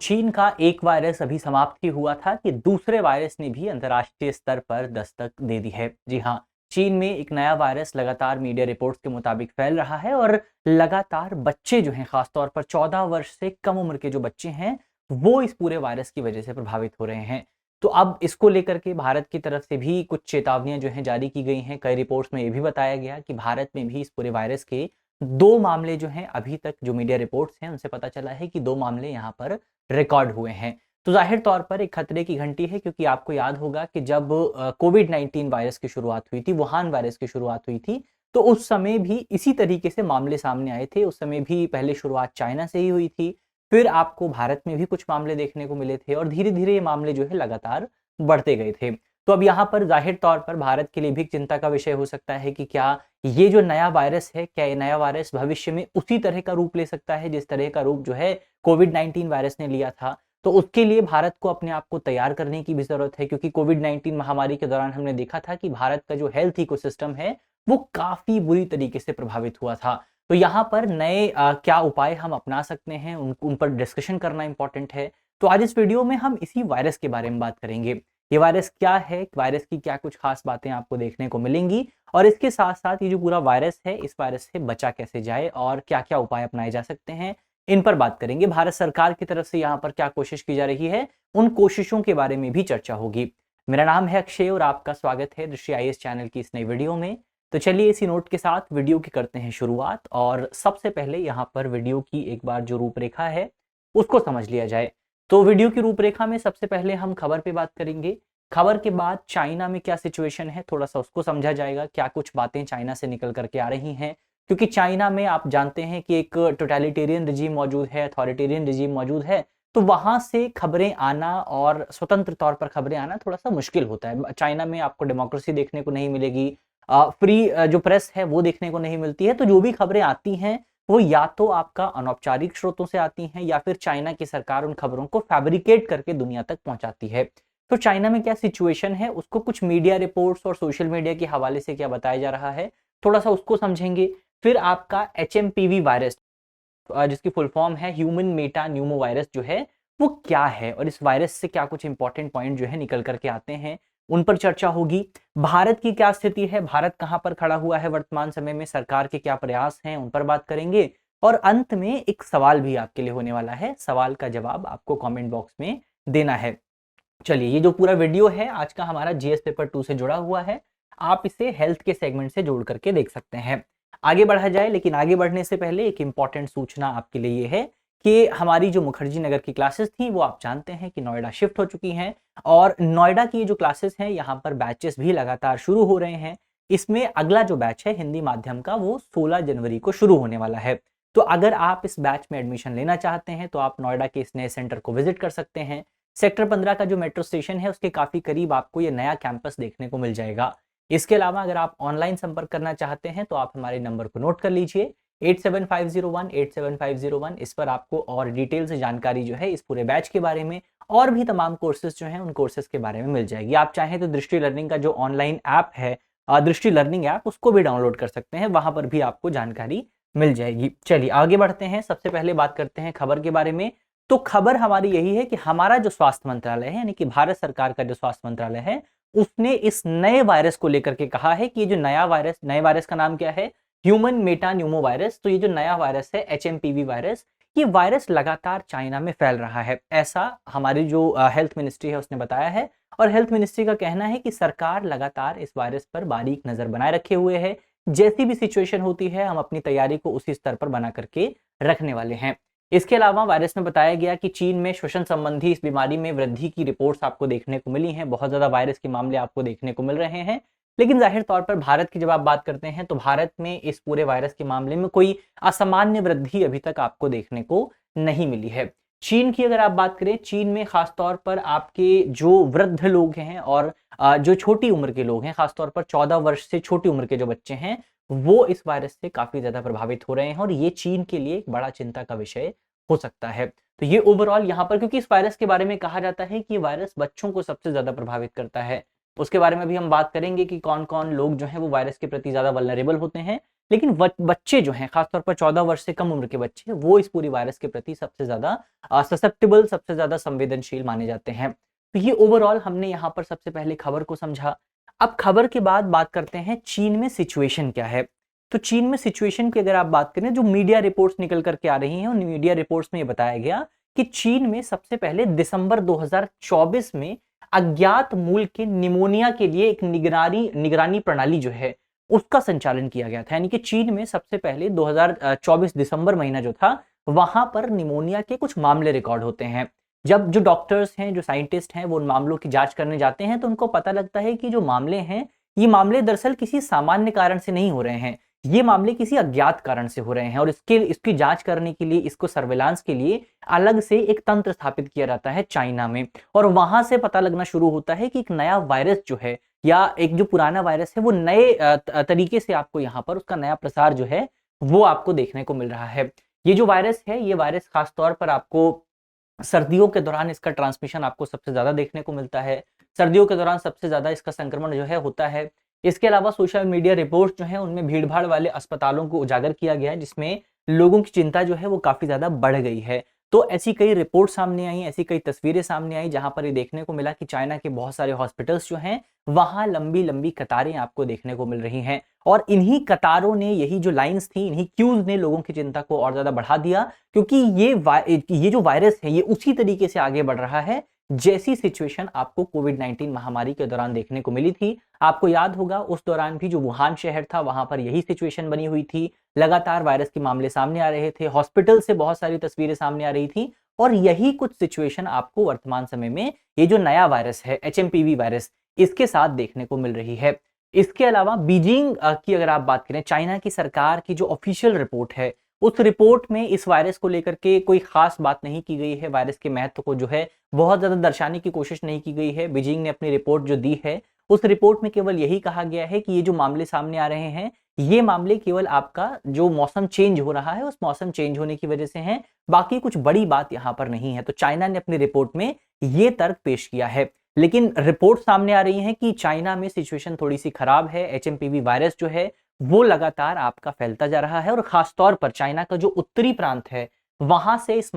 चीन का एक वायरस अभी समाप्त ही हुआ था कि दूसरे वायरस ने भी अंतर्राष्ट्रीय स्तर पर दस्तक दे दी है। जी हाँ, चीन में एक नया वायरस लगातार मीडिया रिपोर्ट्स के मुताबिक फैल रहा है और लगातार बच्चे जो हैं, खासतौर पर 14 वर्ष से कम उम्र के जो बच्चे हैं, वो इस पूरे वायरस की वजह से प्रभावित हो रहे हैं। तो अब इसको लेकर के भारत की तरफ से भी कुछ चेतावनियां जो हैं जारी की गई हैं। कई रिपोर्ट्स में ये भी बताया गया कि भारत में भी इस पूरे वायरस के 2 मामले जो हैं, अभी तक जो मीडिया रिपोर्ट्स हैं उनसे पता चला है कि 2 मामले यहाँ पर रिकॉर्ड हुए हैं। तो ज़ाहिर तौर पर एक खतरे की घंटी है, क्योंकि आपको याद होगा कि जब कोविड-19 वायरस की शुरुआत हुई थी, वुहान वायरस की शुरुआत हुई थी, तो उस समय भी इसी तरीके से मामले सामने आए थे। उस समय भी पहले शुरुआत चाइना से ही हुई थी, फिर आपको भारत में भी कुछ मामले देखने को मिले थे और धीरे-धीरे ये मामले जो है लगातार बढ़ते गए थे। तो अब यहाँ पर ज़ाहिर तौर पर भारत के लिए भी एक चिंता का विषय हो सकता है कि क्या ये जो नया वायरस है, क्या ये नया वायरस भविष्य में उसी तरह का रूप ले सकता है जिस तरह का रूप जो है कोविड-19 वायरस ने लिया था। तो उसके लिए भारत को अपने आप को तैयार करने की भी ज़रूरत है, क्योंकि कोविड-19 महामारी के दौरान हमने देखा था कि भारत का जो हेल्थ इकोसिस्टम है, वो काफ़ी बुरी तरीके से प्रभावित हुआ था। तो यहाँ पर नए क्या उपाय हम अपना सकते हैं, उन पर डिस्कशन करना इम्पोर्टेंट है। तो आज इस वीडियो में हम इसी वायरस के बारे में बात करेंगे। ये वायरस क्या है, वायरस की क्या कुछ खास बातें आपको देखने को मिलेंगी और इसके साथ-साथ ये जो पूरा वायरस है, इस वायरस से बचा कैसे जाए और क्या-क्या उपाय अपनाए जा सकते हैं, इन पर बात करेंगे। भारत सरकार की तरफ से यहाँ पर क्या कोशिश की जा रही है, उन कोशिशों के बारे में भी चर्चा होगी। मेरा नाम है अक्षय और आपका स्वागत है दृष्टि आईएएस चैनल की इस नई वीडियो में। तो चलिए इसी नोट के साथ वीडियो की करते हैं शुरुआत और सबसे पहले यहाँ पर वीडियो की एक बार जो रूपरेखा है, उसको समझ लिया जाए। तो वीडियो की रूपरेखा में सबसे पहले हम खबर पे बात करेंगे। खबर के बाद चाइना में क्या सिचुएशन है, थोड़ा-सा उसको समझा जाएगा, क्या कुछ बातें चाइना से निकल कर के आ रही हैं। क्योंकि चाइना में आप जानते हैं कि एक टोटलिटेरियन रिजीम मौजूद है, अथॉरिटेरियन रिजीम मौजूद है, तो वहाँ से खबरें आना और स्वतंत्र तौर पर खबरें आना थोड़ा-सा मुश्किल होता है। चाइना में आपको डेमोक्रेसी देखने को नहीं मिलेगी, फ्री जो प्रेस है वो देखने को नहीं मिलती है, तो जो भी खबरें आती हैं, वो या तो आपका अनौपचारिक स्रोतों से आती हैं या फिर चाइना की सरकार उन खबरों को फैब्रिकेट करके दुनिया तक पहुँचाती है। तो चाइना में क्या सिचुएशन है, उसको कुछ मीडिया रिपोर्ट्स और सोशल मीडिया के हवाले से क्या बताया जा रहा है, थोड़ा-सा उसको समझेंगे। फिर आपका एचएमपीवी वायरस, जिसकी फुल फॉर्म है ह्यूमन मेटा न्यूमो वायरस, जो है वो क्या है और इस वायरस से क्या कुछ इंपॉर्टेंट पॉइंट जो है निकल करके आते हैं, उन पर चर्चा होगी। भारत की क्या स्थिति है, भारत कहाँ पर खड़ा हुआ है वर्तमान समय में, सरकार के क्या प्रयास हैं, उन पर बात करेंगे। और अंत में एक सवाल भी आपके लिए होने वाला है, सवाल का जवाब आपको कमेंट बॉक्स में देना है। चलिए, ये जो पूरा वीडियो है आज का हमारा जीएस पेपर 2 से जुड़ा हुआ है। आप इसे हेल्थ के सेगमेंट से जोड़ करके देख सकते हैं। आगे बढ़ा जाए, लेकिन आगे बढ़ने से पहले एक इंपॉर्टेंट सूचना आपके लिए ये है कि हमारी जो मुखर्जी नगर की क्लासेस थी, वो आप जानते हैं कि नोएडा शिफ्ट हो चुकी हैं और नोएडा की ये जो क्लासेस हैं, यहाँ पर बैचेस भी लगातार शुरू हो रहे हैं। इसमें अगला जो बैच है हिंदी माध्यम का, वो 16 जनवरी को शुरू होने वाला है। तो अगर आप इस बैच में एडमिशन लेना चाहते हैं, तो आप नोएडा के इस नए सेंटर को विजिट कर सकते हैं। सेक्टर 15 का जो मेट्रो स्टेशन है, उसके काफ़ी करीब आपको ये नया कैंपस देखने को मिल जाएगा। इसके अलावा अगर आप ऑनलाइन संपर्क करना चाहते हैं, तो आप हमारे नंबर को नोट कर लीजिए, 8750187501। इस पर आपको और डिटेल से जानकारी जो है इस पूरे बैच के बारे में और भी तमाम कोर्सेज़ जो हैं, उन कोर्सेज़ के बारे में मिल जाएगी। आप चाहें तो दृष्टि लर्निंग का जो ऑनलाइन ऐप है, दृष्टि लर्निंग ऐप, उसको भी डाउनलोड कर सकते हैं, वहाँ पर भी आपको जानकारी मिल जाएगी। चलिए आगे बढ़ते हैं, सबसे पहले बात करते हैं खबर के बारे में। तो खबर हमारी यही है कि हमारा जो स्वास्थ्य मंत्रालय है, यानी कि भारत सरकार का जो स्वास्थ्य मंत्रालय है, उसने इस नए वायरस को लेकर के कहा है कि ये जो नए वायरस का नाम क्या है, ह्यूमन मेटा न्यूमो वायरस। तो ये जो नया वायरस है, एचएमपीवी वायरस, ये वायरस लगातार चाइना में फैल रहा है, ऐसा हमारी जो हेल्थ मिनिस्ट्री है उसने बताया है। और हेल्थ मिनिस्ट्री का कहना है कि सरकार लगातार इस वायरस पर बारीक नजर बनाए रखे हुए है। जैसी भी सिचुएशन होती है, हम अपनी तैयारी को उसी स्तर पर बना करके रखने वाले हैं। इसके अलावा वायरस में बताया गया कि चीन में श्वसन संबंधी इस बीमारी में वृद्धि की रिपोर्ट्स आपको देखने को मिली हैं। बहुत ज़्यादा वायरस के मामले आपको देखने को मिल रहे हैं। लेकिन ज़ाहिर तौर पर भारत की जब आप बात करते हैं, तो भारत में इस पूरे वायरस के मामले में कोई असामान्य वृद्धि अभी तक आपको देखने को नहीं मिली है। चीन की अगर आप बात करें, चीन में खासतौर पर आपके जो वृद्ध लोग हैं और जो छोटी उम्र के लोग हैं, खासतौर पर 14 वर्ष से छोटी उम्र के जो बच्चे हैं, वो इस वायरस से काफ़ी ज़्यादा प्रभावित हो रहे हैं और ये चीन के लिए एक बड़ा चिंता का विषय हो सकता है। तो ये ओवरऑल यहाँ पर, क्योंकि इस वायरस के बारे में कहा जाता है कि ये वायरस बच्चों को सबसे ज़्यादा प्रभावित करता है। उसके बारे में भी हम बात करेंगे कि कौन-कौन लोग जो हैं वो वायरस के प्रति ज़्यादा वल्नरेबल होते हैं। लेकिन बच्चे जो हैं, खासतौर पर 14 वर्ष से कम उम्र के बच्चे, वो इस पूरी वायरस के प्रति सबसे ज़्यादा ससेप्टेबल, सबसे ज़्यादा संवेदनशील माने जाते हैं। तो ये ओवरऑल हमने यहाँ पर सबसे पहले खबर को समझा। अब खबर के बाद बात करते हैं चीन में सिचुएशन क्या है। तो चीन में सिचुएशन की अगर आप बात करें, जो मीडिया रिपोर्ट्स निकल करके आ रही हैं, उन मीडिया रिपोर्ट्स में ये बताया गया कि चीन में सबसे पहले दिसंबर 2024 में अज्ञात मूल के निमोनिया के लिए एक निगरानी प्रणाली जो है उसका संचालन किया गया था। यानी कि चीन में सबसे पहले 2024 दिसंबर महीना जो था, वहां पर निमोनिया के कुछ मामले रिकॉर्ड होते हैं। जब जो डॉक्टर्स हैं, जो साइंटिस्ट हैं, वो उन मामलों की जांच करने जाते हैं, तो उनको पता लगता है कि जो मामले हैं, ये मामले दरअसल किसी सामान्य कारण से नहीं हो रहे हैं, ये मामले किसी अज्ञात कारण से हो रहे हैं। और इसकी जांच करने के लिए, इसको सर्विलांस के लिए अलग से एक तंत्र स्थापित किया जाता है चाइना में। और वहां से पता लगना शुरू होता है कि एक नया वायरस जो है, या एक जो पुराना वायरस है, वो नए तरीके से आपको यहाँ पर उसका नया प्रसार जो है वो आपको देखने को मिल रहा है। ये जो वायरस है, ये वायरस खासतौर पर आपको सर्दियों के दौरान इसका ट्रांसमिशन आपको सबसे ज़्यादा देखने को मिलता है। सर्दियों के दौरान सबसे ज़्यादा इसका संक्रमण जो है होता है। इसके अलावा सोशल मीडिया रिपोर्ट्स जो हैं, उनमें भीड़-भाड़ वाले अस्पतालों को उजागर किया गया है, जिसमें लोगों की चिंता जो है वो काफ़ी ज़्यादा बढ़ गई है। तो ऐसी कई रिपोर्ट सामने आई, ऐसी कई तस्वीरें सामने आई, जहाँ पर ये देखने को मिला कि चाइना के बहुत सारे हॉस्पिटल्स जो हैं, वहाँ लंबी-लंबी कतारें आपको देखने को मिल रही हैं। और इन्हीं कतारों ने, यही जो लाइन्स थी, इन्हीं क्यूज़ ने लोगों की चिंता को और ज़्यादा बढ़ा दिया, क्योंकि ये जो वायरस है, ये उसी तरीके से आगे बढ़ रहा है जैसी सिचुएशन आपको कोविड-19 महामारी के दौरान देखने को मिली थी। आपको याद होगा, उस दौरान भी जो वुहान शहर था, वहां पर यही सिचुएशन बनी हुई थी। लगातार वायरस के मामले सामने आ रहे थे, हॉस्पिटल से बहुत सारी तस्वीरें सामने आ रही थी, और यही कुछ सिचुएशन आपको वर्तमान समय में ये जो नया वायरस है, एचएमपीवी वायरस, इसके साथ देखने को मिल रही है। इसके अलावा बीजिंग की अगर आप बात करें, चाइना की सरकार की जो ऑफिशियल रिपोर्ट है, उस रिपोर्ट में इस वायरस को लेकर के कोई खास बात नहीं की गई है। वायरस के महत्व को जो है बहुत ज़्यादा दर्शाने की कोशिश नहीं की गई है। बीजिंग ने अपनी रिपोर्ट जो दी है, उस रिपोर्ट में केवल यही कहा गया है कि ये जो मामले सामने आ रहे हैं, ये मामले केवल आपका जो मौसम चेंज हो रहा है, उस मौसम चेंज होने की वजह से हैं, बाकी कुछ बड़ी बात यहाँ पर नहीं है। तो चाइना ने अपनी रिपोर्ट में ये तर्क पेश किया है। लेकिन रिपोर्ट सामने आ रही है कि चाइना में सिचुएशन थोड़ी-सी खराब है। एचएमपीवी वायरस जो है, वो लगातार आपका फैलता जा रहा है, और खास तौर पर चाइना का जो उत्तरी प्रांत है, वहां से इस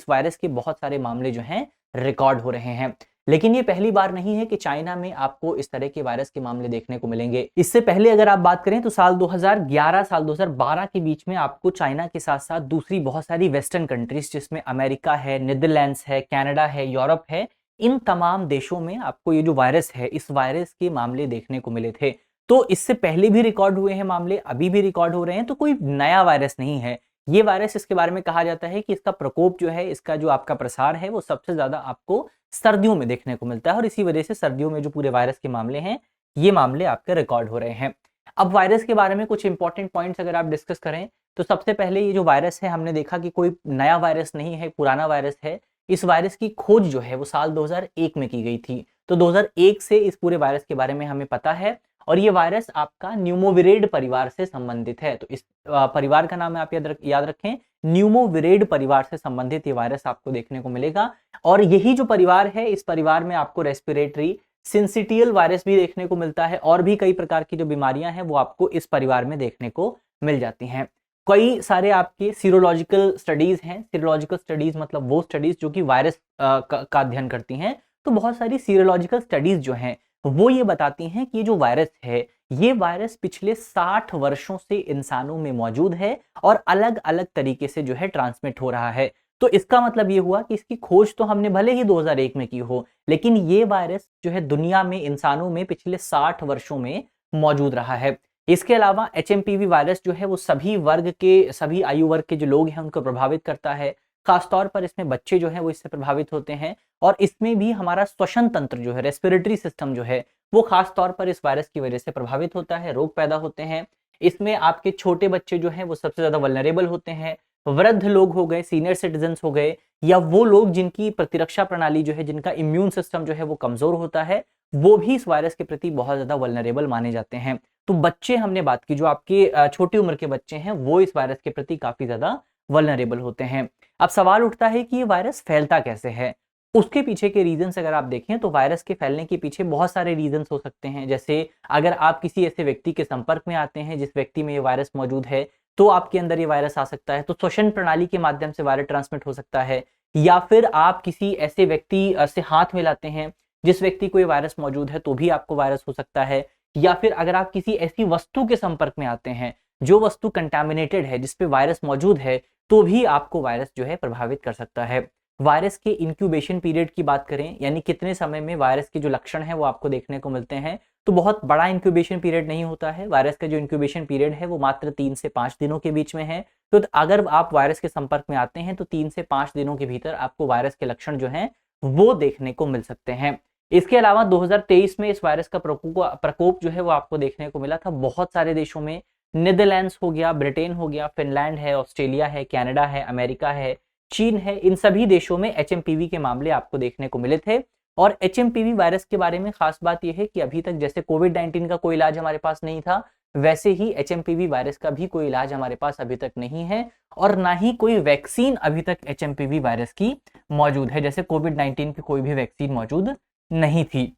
वायरस के बहुत सारे मामले जो हैं रिकॉर्ड हो रहे हैं। लेकिन ये पहली बार नहीं है कि चाइना में आपको इस तरह के वायरस के मामले देखने को मिलेंगे। इससे पहले अगर आप बात करें, तो साल 2011 साल 2012 के बीच में आपको चाइना के साथ साथ दूसरी बहुत सारी वेस्टर्न कंट्रीज, जिसमें अमेरिका है, नीदरलैंड्स है, कनाडा है, यूरोप है, इन तमाम देशों में आपको ये जो वायरस है, इस वायरस के मामले देखने को मिले थे। तो इससे पहले भी रिकॉर्ड हुए हैं मामले, अभी भी रिकॉर्ड हो रहे हैं, तो कोई नया वायरस नहीं है। ये वायरस, इसके बारे में कहा जाता है कि इसका प्रकोप जो है, इसका जो आपका प्रसार है, वो सबसे ज़्यादा आपको सर्दियों में देखने को मिलता है, और इसी वजह से सर्दियों में जो पूरे वायरस के मामले हैं, ये मामले आपके रिकॉर्ड हो रहे हैं। अब वायरस के बारे में कुछ इंपॉर्टेंट पॉइंट्स अगर आप डिस्कस करें, तो सबसे पहले ये जो वायरस है, हमने देखा कि कोई नया वायरस नहीं है, पुराना वायरस है। इस वायरस की खोज जो है, वो साल 2001 में की गई थी। तो 2001 से इस पूरे वायरस के बारे में हमें पता है, और ये वायरस आपका न्यूमोविरिड परिवार से संबंधित है। तो इस परिवार का नाम आप याद रखें, न्यूमोविरिड परिवार से संबंधित ये वायरस आपको देखने को मिलेगा। और यही जो परिवार है, इस परिवार में आपको रेस्पिरेटरी सिंसिटियल वायरस भी देखने को मिलता है, और भी कई प्रकार की जो बीमारियां हैं, वो आपको इस परिवार में देखने को मिल जाती हैं। कई सारे आपके सीरोलॉजिकल स्टडीज हैं। सीरोलॉजिकल स्टडीज मतलब वो स्टडीज जो कि वायरस का अध्ययन करती हैं। तो बहुत सारी सीरोलॉजिकल स्टडीज जो हैं, वो ये बताती हैं कि ये जो वायरस है, ये वायरस पिछले 60 वर्षों से इंसानों में मौजूद है, और अलग-अलग तरीके से जो है ट्रांसमिट हो रहा है। तो इसका मतलब ये हुआ कि इसकी खोज तो हमने भले ही 2001 में की हो, लेकिन ये वायरस जो है दुनिया में, इंसानों में पिछले 60 वर्षों में मौजूद रहा है। इसके अलावा एचएमपीवी वायरस जो है, वो सभी आयु वर्ग के जो लोग हैं, उनको प्रभावित करता है। खासतौर पर इसमें बच्चे जो हैं, वो इससे प्रभावित होते हैं, और इसमें भी हमारा श्वसन तंत्र जो है, रेस्पिरेटरी सिस्टम जो है, वो खास तौर पर इस वायरस की वजह से प्रभावित होता है, रोग पैदा होते हैं। इसमें आपके छोटे बच्चे जो हैं, वो सबसे ज़्यादा वल्नरेबल होते हैं। वृद्ध लोग हो गए, सीनियर सिटीजन्स हो गए, या वो लोग जिनकी प्रतिरक्षा प्रणाली जो है, जिनका इम्यून सिस्टम जो है वो कमज़ोर होता है, वो भी इस वायरस के प्रति बहुत ज़्यादा वल्नरेबल माने जाते हैं। तो बच्चे, हमने बात की, जो आपके छोटी उम्र के बच्चे हैं, वो इस वायरस के प्रति काफ़ी ज़्यादा वल्नरेबल होते हैं। अब सवाल उठता है कि ये वायरस फैलता कैसे है? उसके पीछे के रीजंस अगर आप देखें तो वायरस के फैलने के पीछे बहुत सारे रीजंस हो सकते हैं। जैसे अगर आप किसी ऐसे व्यक्ति के संपर्क में आते हैं जिस व्यक्ति में ये वायरस मौजूद है, तो आपके अंदर ये वायरस आ सकता है, तो श्वसन प्रणाली के माध्यम से वायरस ट्रांसमिट हो सकता है। या फिर आप किसी ऐसे व्यक्ति से हाथ मिलाते हैं जिस व्यक्ति को ये वायरस मौजूद है, तो भी आपको वायरस हो सकता है। या फिर अगर आप किसी ऐसी वस्तु के संपर्क में आते हैं जो वस्तु कंटामिनेटेड है, जिसपे वायरस मौजूद है, तो भी आपको वायरस जो है प्रभावित कर सकता है। वायरस के इंक्यूबेशन पीरियड की बात करें, यानी कितने समय में वायरस के जो लक्षण हैं वो आपको देखने को मिलते हैं, तो बहुत बड़ा इंक्यूबेशन पीरियड नहीं होता है। वायरस का जो इंक्यूबेशन पीरियड है वो मात्र 3 से 5 दिनों के बीच में है। तो अगर आप वायरस के संपर्क में आते हैं तो 3 से 5 दिनों के भीतर आपको वायरस के लक्षण जो हैं वो देखने को मिल सकते हैं। इसके अलावा 2023 में इस वायरस का प्रकोप जो है वो आपको देखने को मिला था बहुत सारे देशों में। नीदरलैंड्स हो गया, ब्रिटेन हो गया, फिनलैंड है, ऑस्ट्रेलिया है, कनाडा है, अमेरिका है, चीन है, इन सभी देशों में एचएमपीवी के मामले आपको देखने को मिले थे। और एचएमपीवी वायरस के बारे में खास बात यह है कि अभी तक जैसे कोविड-19 का कोई इलाज हमारे पास नहीं था, वैसे ही एचएमपीवी वायरस का भी कोई इलाज हमारे पास अभी तक नहीं है और ना ही कोई वैक्सीन अभी तक एचएमपीवी वायरस की मौजूद है। जैसे कोविड-19 की कोई भी वैक्सीन मौजूद नहीं थी।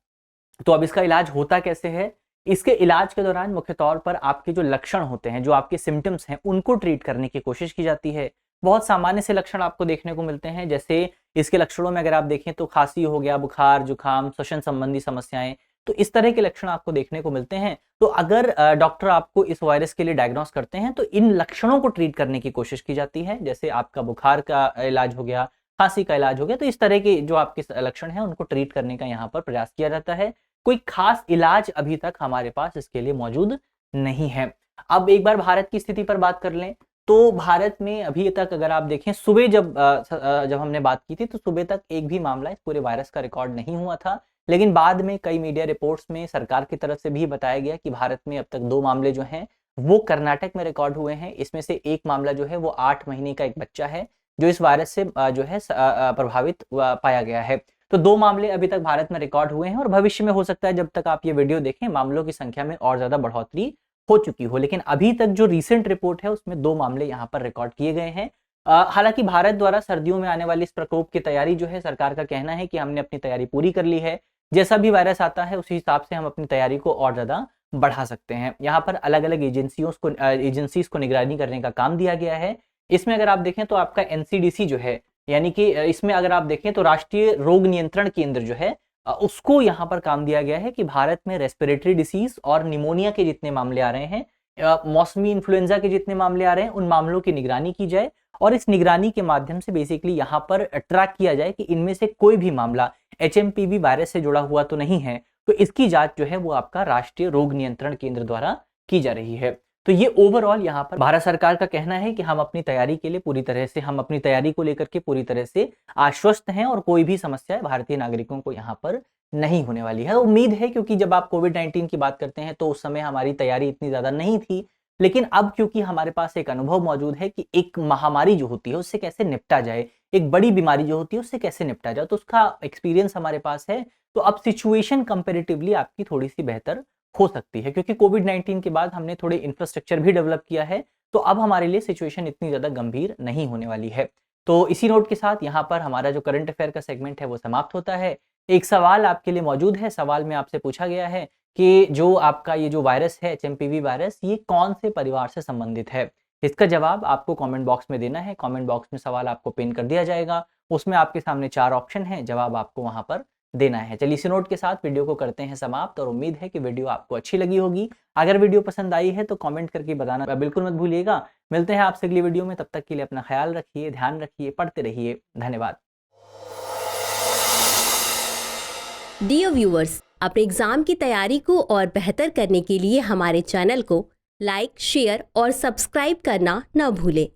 तो अब इसका इलाज होता कैसे है? इसके इलाज के दौरान मुख्य तौर पर आपके जो लक्षण होते हैं, जो आपके सिम्पटम्स हैं, उनको ट्रीट करने की कोशिश की जाती है। बहुत सामान्य से लक्षण आपको देखने को मिलते हैं। जैसे इसके लक्षणों में अगर आप देखें तो खांसी हो गया, बुखार, जुकाम, श्वसन संबंधी समस्याएं, तो इस तरह के लक्षण आपको देखने को मिलते हैं। तो अगर डॉक्टर आपको इस वायरस के लिए डायग्नोस करते हैं तो इन लक्षणों को ट्रीट करने की कोशिश की जाती है। जैसे आपका बुखार का इलाज हो गया, खांसी का इलाज हो गया, तो इस तरह के जो आपके लक्षण हैं उनको ट्रीट करने का यहाँ पर प्रयास किया जाता है। कोई खास इलाज अभी तक हमारे पास इसके लिए मौजूद नहीं है। अब एक बार भारत की स्थिति पर बात कर लें तो भारत में अभी तक अगर आप देखें, सुबह जब हमने बात की थी तो सुबह तक एक भी मामला इस पूरे वायरस का रिकॉर्ड नहीं हुआ था। लेकिन बाद में कई मीडिया रिपोर्ट्स में सरकार की तरफ से भी बताया गया कि भारत में अब तक 2 मामले जो हैं वो कर्नाटक में रिकॉर्ड हुए हैं। इसमें से एक मामला जो है वो 8 महीने का एक बच्चा है जो इस वायरस से जो है प्रभावित पाया गया है। तो 2 मामले अभी तक भारत में रिकॉर्ड हुए हैं और भविष्य में हो सकता है जब तक आप ये वीडियो देखें मामलों की संख्या में और ज्यादा बढ़ोतरी हो चुकी हो। लेकिन अभी तक जो रीसेंट रिपोर्ट है उसमें 2 मामले यहाँ पर रिकॉर्ड किए गए हैं। हालांकि भारत द्वारा सर्दियों में आने वाली इस प्रकोप की तैयारी जो है, सरकार का कहना है कि हमने अपनी तैयारी पूरी कर ली है। जैसा भी वायरस आता है उसी हिसाब से हम अपनी तैयारी को और ज्यादा बढ़ा सकते हैं। यहाँ पर अलग अलग एजेंसीज को निगरानी करने का काम दिया गया है। इसमें अगर आप देखें तो आपका एनसीडीसी जो है, यानी कि इसमें अगर आप देखें तो राष्ट्रीय रोग नियंत्रण केंद्र जो है उसको यहाँ पर काम दिया गया है कि भारत में रेस्पिरेटरी डिसीज और निमोनिया के जितने मामले आ रहे हैं, मौसमी इन्फ्लुएंजा के जितने मामले आ रहे हैं, उन मामलों की निगरानी की जाए और इस निगरानी के माध्यम से बेसिकली यहाँ पर ट्रैक किया जाए कि इनमें से कोई भी मामला एचएमपीवी वायरस से जुड़ा हुआ तो नहीं है। तो इसकी जांच जो है वो आपका राष्ट्रीय रोग नियंत्रण केंद्र द्वारा की जा रही है। तो ये ओवरऑल यहाँ पर भारत सरकार का कहना है कि हम अपनी तैयारी के लिए पूरी तरह से, हम अपनी तैयारी को लेकर के पूरी तरह से आश्वस्त हैं और कोई भी समस्या भारतीय नागरिकों को यहाँ पर नहीं होने वाली है। उम्मीद है, क्योंकि जब आप कोविड-19 की बात करते हैं तो उस समय हमारी तैयारी इतनी ज्यादा नहीं थी, लेकिन अब क्योंकि हमारे पास एक अनुभव मौजूद है कि एक महामारी जो होती है उससे कैसे निपटा जाए, एक बड़ी बीमारी जो होती है उससे कैसे निपटा जाए, तो उसका एक्सपीरियंस हमारे पास है। तो अब सिचुएशन कंपैरेटिवली आपकी थोड़ी सी बेहतर हो सकती है, क्योंकि कोविड-19 के बाद हमने थोड़े इंफ्रास्ट्रक्चर भी डेवलप किया है। तो अब हमारे लिए सिचुएशन इतनी ज्यादा गंभीर नहीं होने वाली है। तो इसी नोट के साथ यहाँ पर हमारा जो करंट अफेयर का सेगमेंट है वो समाप्त होता है। एक सवाल आपके लिए मौजूद है। सवाल में आपसे पूछा गया है कि जो आपका ये जो वायरस है, एचएमपीवी वायरस, ये कौन से परिवार से संबंधित है? इसका जवाब आपको कमेंट बॉक्स में देना है। कमेंट बॉक्स में सवाल आपको पिन कर दिया जाएगा। उसमें आपके सामने 4 ऑप्शन हैं, जवाब आपको वहां पर देना है। चलिए इसी नोट के साथ वीडियो को करते हैं समाप्त और उम्मीद है कि वीडियो आपको अच्छी लगी होगी। अगर वीडियो पसंद आई है तो कमेंट करके बताना बिल्कुल मत भूलिएगा। मिलते हैं आपसे अगली वीडियो में, तब तक के लिए अपना ख्याल रखिए, ध्यान रखिए, पढ़ते रहिए। धन्यवाद। डियर व्यूअर्स, अपने एग्जाम की तैयारी को और बेहतर करने के लिए हमारे चैनल को लाइक, शेयर और सब्सक्राइब करना न भूलें।